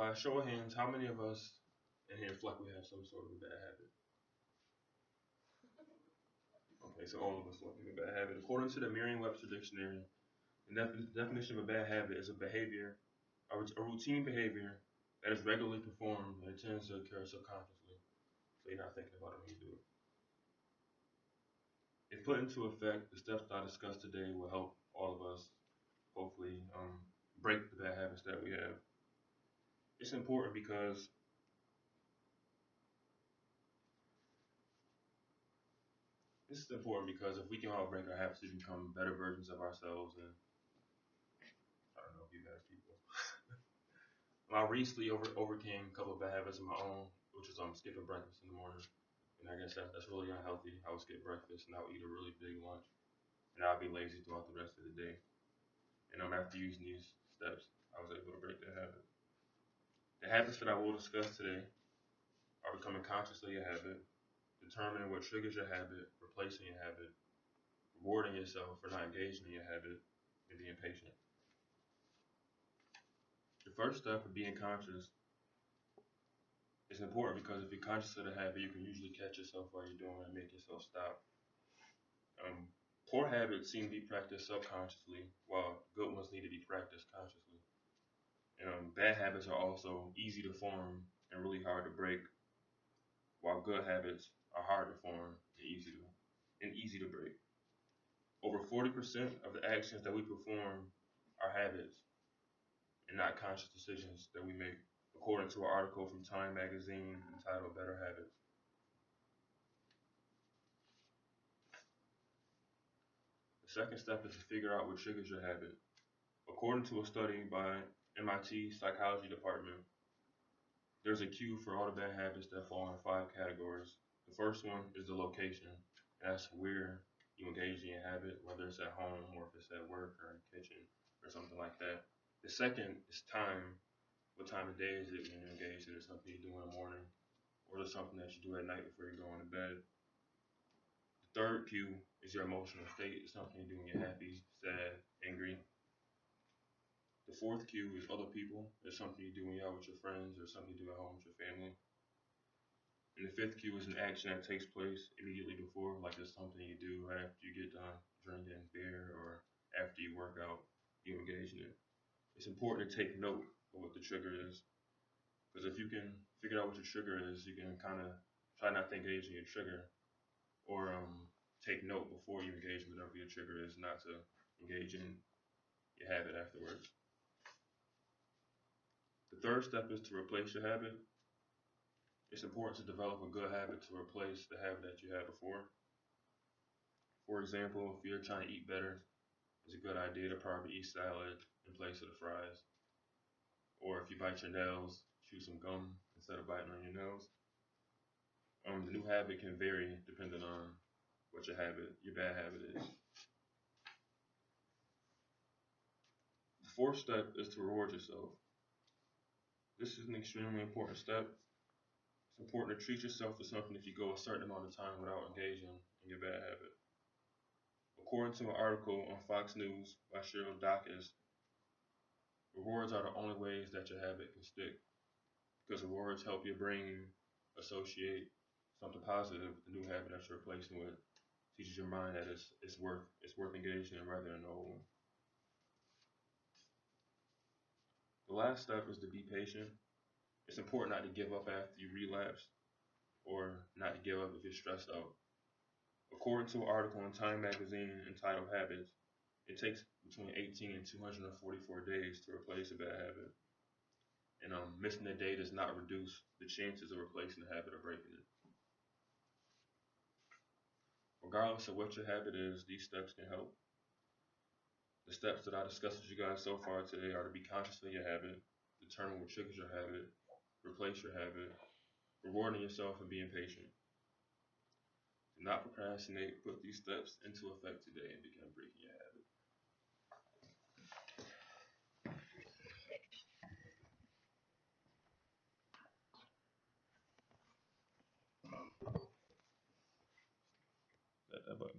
By a show of hands, how many of us in here feel like we have some sort of a bad habit? Okay, so all of us feel like we have a bad habit. According to the Merriam-Webster dictionary, the definition of a bad habit is a behavior, a routine behavior that is regularly performed and it tends to occur subconsciously, so you're not thinking about it when you do it. If put into effect, the steps that I discussed today will help all of us hopefully break the bad habits that we have. It's important because if we can all break our habits, we become better versions of ourselves. And I don't know if you guys people. I recently overcame a couple of bad habits of my own, which is skipping breakfast in the morning. And I guess that's really unhealthy. I would skip breakfast and I would eat a really big lunch, and I'll be lazy throughout the rest of the day. And after using these steps, I was able to break that habit. The habits that I will discuss today are becoming consciously a habit, determining what triggers your habit, replacing your habit, rewarding yourself for not engaging in your habit, and being patient. The first step of being conscious is important because if you're conscious of the habit, you can usually catch yourself while you're doing it and make yourself stop. Poor habits seem to be practiced subconsciously, while good ones need to be practiced consciously. Bad habits are also easy to form and really hard to break, while good habits are hard to form and easy to break. Over 40% of the actions that we perform are habits and not conscious decisions that we make, according to an article from Time magazine entitled Better Habits. The second step is to figure out what triggers your habit. According to a study by MIT Psychology Department, there's a cue for all the bad habits that fall in 5 categories. The first one is the location. That's where you engage in your habit, whether it's at home or if it's at work or in the kitchen or something like that. The second is time. What time of day is it when you're engaged? Is it something you do in the morning, or is it something that you do at night before you're going to bed? The third cue is your emotional state. It's something you're doing when you're happy, sad, angry. The fourth cue is other people. It's something you do when you're out with your friends or something you do at home with your family. And the fifth cue is an action that takes place immediately before, like it's something you do after you get done drinking beer or after you work out, you engage in it. It's important to take note of what the trigger is, because if you can figure out what your trigger is, you can kind of try not to engage in your trigger, or take note before you engage in whatever your trigger is, not to engage in your habit afterwards. The third step is to replace your habit. It's important to develop a good habit to replace the habit that you had before. For example, if you're trying to eat better, it's a good idea to probably eat salad in place of the fries. Or if you bite your nails, chew some gum instead of biting on your nails. The new habit can vary depending on what your bad habit is. The fourth step is to reward yourself. This is an extremely important step. It's important to treat yourself to something if you go a certain amount of time without engaging in your bad habit. According to an article on Fox News by Cheryl Dawkins, rewards are the only ways that your habit can stick, because rewards help your brain associate something positive with the new habit that you're replacing with. Teaches your mind that it's worth engaging in rather than the old one. The last step is to be patient. It's important not to give up after you relapse, or not to give up if you're stressed out. According to an article in Time magazine entitled Habits, it takes between 18 and 244 days to replace a bad habit. And missing a day does not reduce the chances of replacing the habit or breaking it. Regardless of what your habit is, these steps can help. The steps that I discussed with you guys so far today are to be conscious of your habit, determine what triggers your habit, replace your habit, rewarding yourself and being patient. Do not procrastinate. Put these steps into effect today and begin breaking your habit. That button.